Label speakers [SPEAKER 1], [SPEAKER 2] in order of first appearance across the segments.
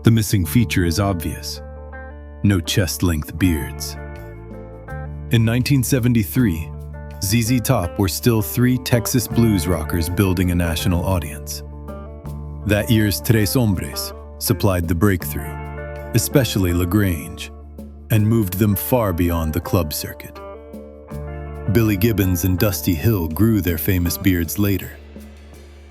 [SPEAKER 1] The missing feature is obvious: no chest-length beards. In 1973, ZZ Top were still three Texas blues rockers building a national audience. That year's Tres Hombres supplied the breakthrough, especially LaGrange, and moved them far beyond the club circuit. Billy Gibbons and Dusty Hill grew their famous beards later.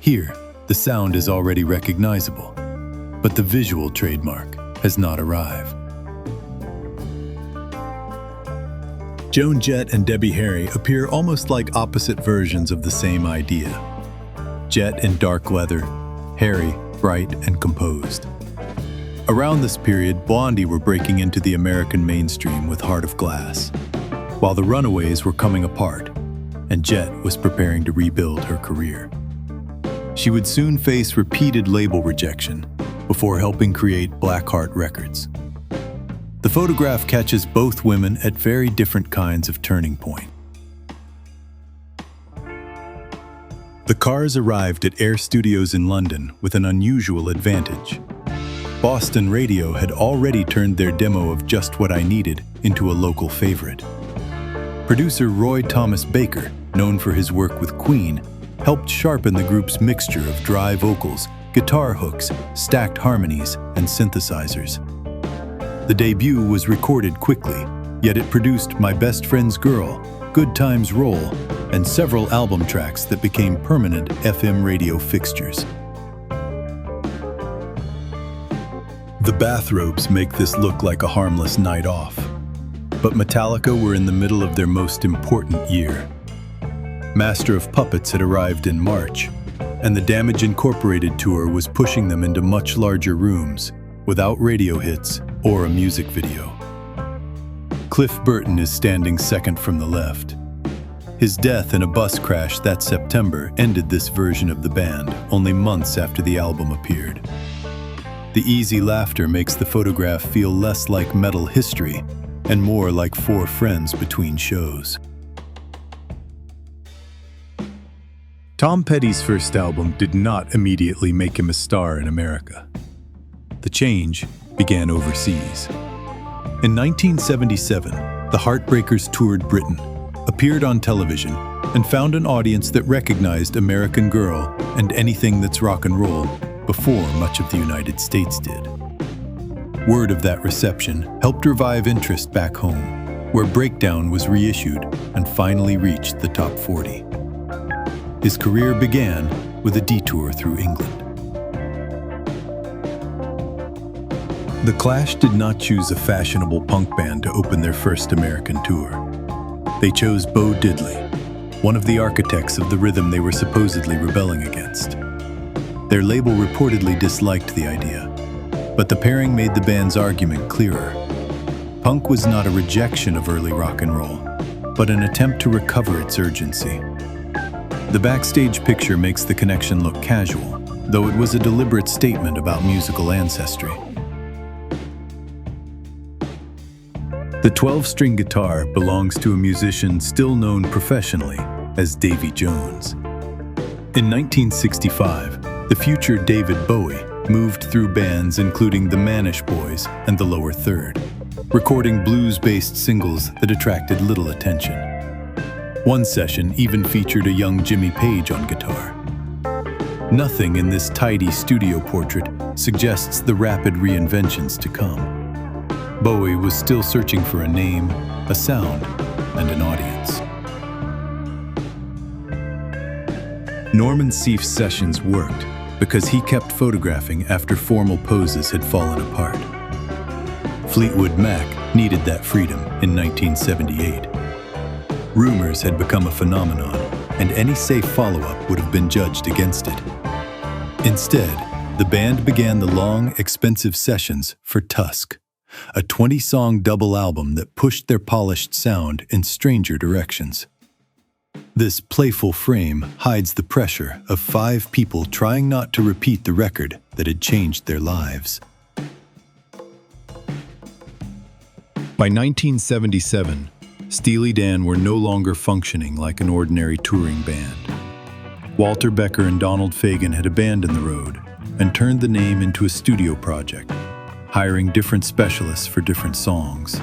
[SPEAKER 1] Here, the sound is already recognizable, but the visual trademark has not arrived. Joan Jett and Debbie Harry appear almost like opposite versions of the same idea. Jett in dark leather, Harry bright and composed. Around this period, Blondie were breaking into the American mainstream with Heart of Glass, while the Runaways were coming apart, and Jett was preparing to rebuild her career. She would soon face repeated label rejection before helping create Blackheart Records. The photograph catches both women at very different kinds of turning point. The Cars arrived at Air Studios in London with an unusual advantage. Boston radio had already turned their demo of Just What I Needed into a local favorite. Producer Roy Thomas Baker, known for his work with Queen, helped sharpen the group's mixture of dry vocals, guitar hooks, stacked harmonies, and synthesizers. The debut was recorded quickly, yet it produced My Best Friend's Girl, Good Times Roll, and several album tracks that became permanent FM radio fixtures. The bathrobes make this look like a harmless night off, but Metallica were in the middle of their most important year. Master of Puppets had arrived in March, and the Damage Incorporated tour was pushing them into much larger rooms, without radio hits or a music video. Cliff Burton is standing second from the left. His death in a bus crash that September ended this version of the band only months after the album appeared. The easy laughter makes the photograph feel less like metal history and more like four friends between shows. Tom Petty's first album did not immediately make him a star in America. The change began overseas. In 1977, the Heartbreakers toured Britain, appeared on television, and found an audience that recognized American Girl and Anything That's Rock and Roll before much of the United States did. Word of that reception helped revive interest back home, where Breakdown was reissued and finally reached the top 40. His career began with a detour through England. The Clash did not choose a fashionable punk band to open their first American tour. They chose Bo Diddley, one of the architects of the rhythm they were supposedly rebelling against. Their label reportedly disliked the idea, but the pairing made the band's argument clearer. Punk was not a rejection of early rock and roll, but an attempt to recover its urgency. The backstage picture makes the connection look casual, though it was a deliberate statement about musical ancestry. The 12-string guitar belongs to a musician still known professionally as Davy Jones. In 1965, the future David Bowie moved through bands including the Manish Boys and the Lower Third, recording blues-based singles that attracted little attention. One session even featured a young Jimmy Page on guitar. Nothing in this tidy studio portrait suggests the rapid reinventions to come. Bowie was still searching for a name, a sound, and an audience. Norman Seif's sessions worked because he kept photographing after formal poses had fallen apart. Fleetwood Mac needed that freedom in 1978. Rumors had become a phenomenon, and any safe follow-up would have been judged against it. Instead, the band began the long, expensive sessions for Tusk, a 20-song double album that pushed their polished sound in stranger directions. This playful frame hides the pressure of 5 people trying not to repeat the record that had changed their lives. By 1977, Steely Dan were no longer functioning like an ordinary touring band. Walter Becker and Donald Fagen had abandoned the road and turned the name into a studio project, hiring different specialists for different songs.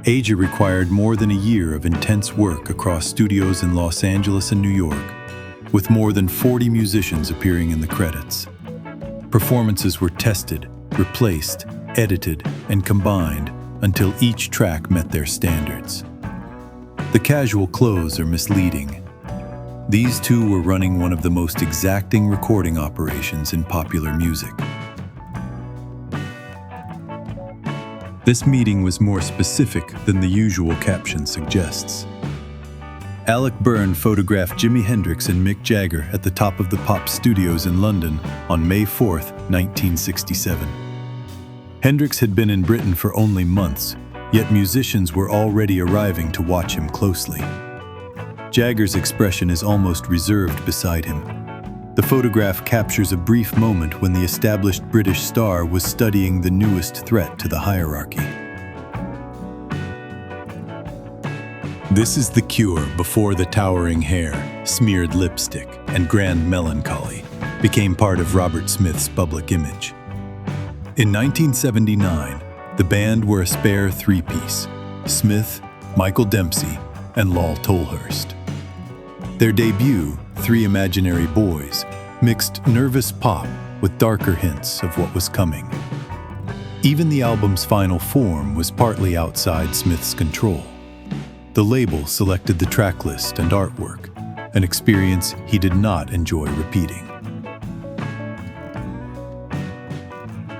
[SPEAKER 1] Aja required more than a year of intense work across studios in Los Angeles and New York, with more than 40 musicians appearing in the credits. Performances were tested, replaced, edited, and combined until each track met their standards. The casual clothes are misleading. These two were running one of the most exacting recording operations in popular music. This meeting was more specific than the usual caption suggests. Alec Byrne photographed Jimi Hendrix and Mick Jagger at the Top of the Pops studios in London on May 4, 1967. Hendrix had been in Britain for only months, yet musicians were already arriving to watch him closely. Jagger's expression is almost reserved beside him. The photograph captures a brief moment when the established British star was studying the newest threat to the hierarchy. This is the Cure before the towering hair, smeared lipstick, and grand melancholy became part of Robert Smith's public image. In 1979, the band were a spare three-piece: Smith, Michael Dempsey, and Lol Tolhurst. Their debut, Three Imaginary Boys, mixed nervous pop with darker hints of what was coming. Even the album's final form was partly outside Smith's control. The label selected the track list and artwork, an experience he did not enjoy repeating.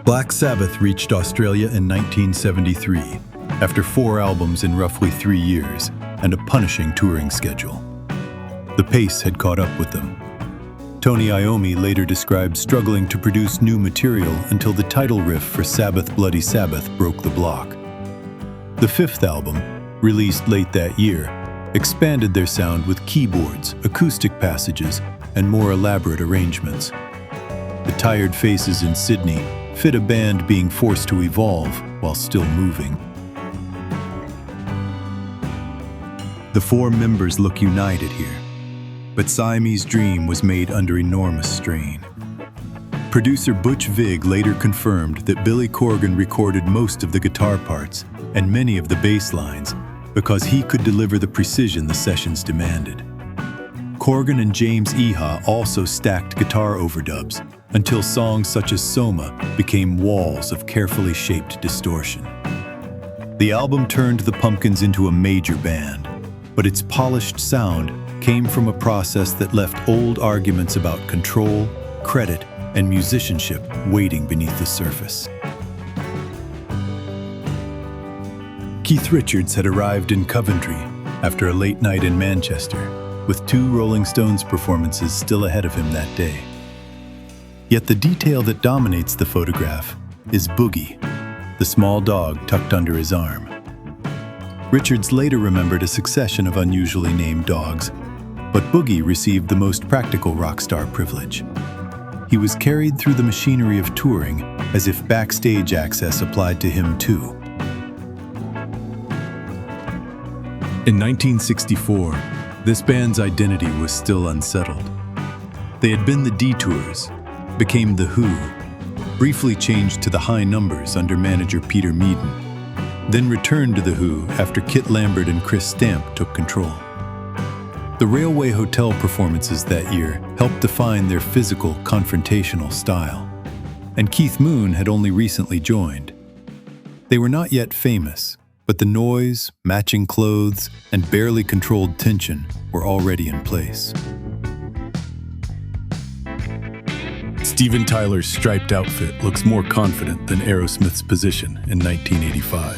[SPEAKER 1] Black Sabbath reached Australia in 1973, after 4 albums in roughly 3 years and a punishing touring schedule. The pace had caught up with them. Tony Iommi later described struggling to produce new material until the title riff for Sabbath Bloody Sabbath broke the block. The 5th album, released late that year, expanded their sound with keyboards, acoustic passages, and more elaborate arrangements. The tired faces in Sydney fit a band being forced to evolve while still moving. The 4 members look united here, but Siamese Dream was made under enormous strain. Producer Butch Vig later confirmed that Billy Corgan recorded most of the guitar parts and many of the bass lines because he could deliver the precision the sessions demanded. Corgan and James Iha also stacked guitar overdubs until songs such as Soma became walls of carefully shaped distortion. The album turned the Pumpkins into a major band, but its polished sound came from a process that left old arguments about control, credit, and musicianship waiting beneath the surface. Keith Richards had arrived in Coventry after a late night in Manchester, with 2 Rolling Stones performances still ahead of him that day. Yet the detail that dominates the photograph is Boogie, the small dog tucked under his arm. Richards later remembered a succession of unusually named dogs, but Boogie received the most practical rock star privilege. He was carried through the machinery of touring as if backstage access applied to him too. In 1964, this band's identity was still unsettled. They had been the Detours, became The Who, briefly changed to the High Numbers under manager Peter Meaden, then returned to The Who after Kit Lambert and Chris Stamp took control. The Railway Hotel performances that year helped define their physical, confrontational style, and Keith Moon had only recently joined. They were not yet famous, but the noise, matching clothes, and barely controlled tension were already in place. Steven Tyler's striped outfit looks more confident than Aerosmith's position in 1985.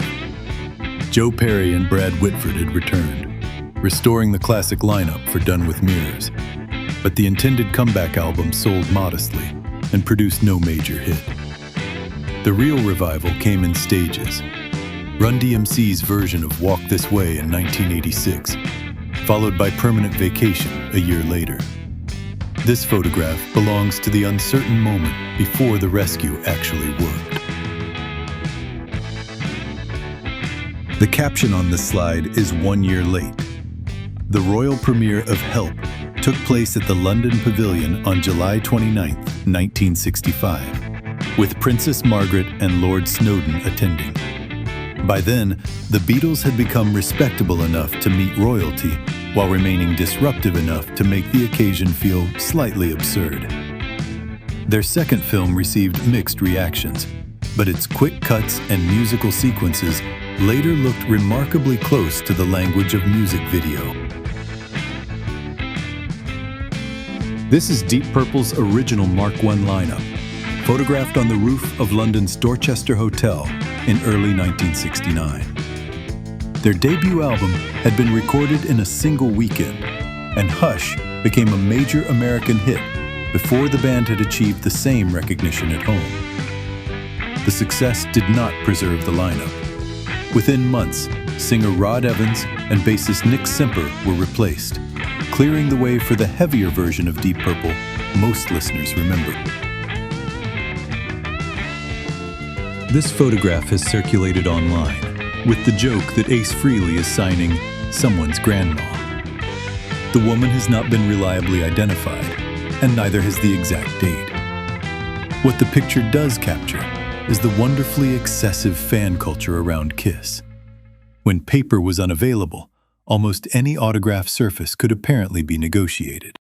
[SPEAKER 1] Joe Perry and Brad Whitford had returned, restoring the classic lineup for Done With Mirrors, but the intended comeback album sold modestly and produced no major hit. The real revival came in stages. Run DMC's version of Walk This Way in 1986, followed by Permanent Vacation a year later. This photograph belongs to the uncertain moment before the rescue actually worked. The caption on this slide is 1 year late. The royal premiere of Help took place at the London Pavilion on July 29, 1965. with Princess Margaret and Lord Snowdon attending. By then, the Beatles had become respectable enough to meet royalty, while remaining disruptive enough to make the occasion feel slightly absurd. Their second film received mixed reactions, but its quick cuts and musical sequences later looked remarkably close to the language of music video. This is Deep Purple's original Mark I lineup, photographed on the roof of London's Dorchester Hotel in early 1969. Their debut album had been recorded in a single weekend, and Hush became a major American hit before the band had achieved the same recognition at home. The success did not preserve the lineup. Within months, singer Rod Evans and bassist Nick Simper were replaced, clearing the way for the heavier version of Deep Purple most listeners remember. This photograph has circulated online, with the joke that Ace Frehley is signing someone's grandma. The woman has not been reliably identified, and neither has the exact date. What the picture does capture is the wonderfully excessive fan culture around Kiss. When paper was unavailable, almost any autograph surface could apparently be negotiated.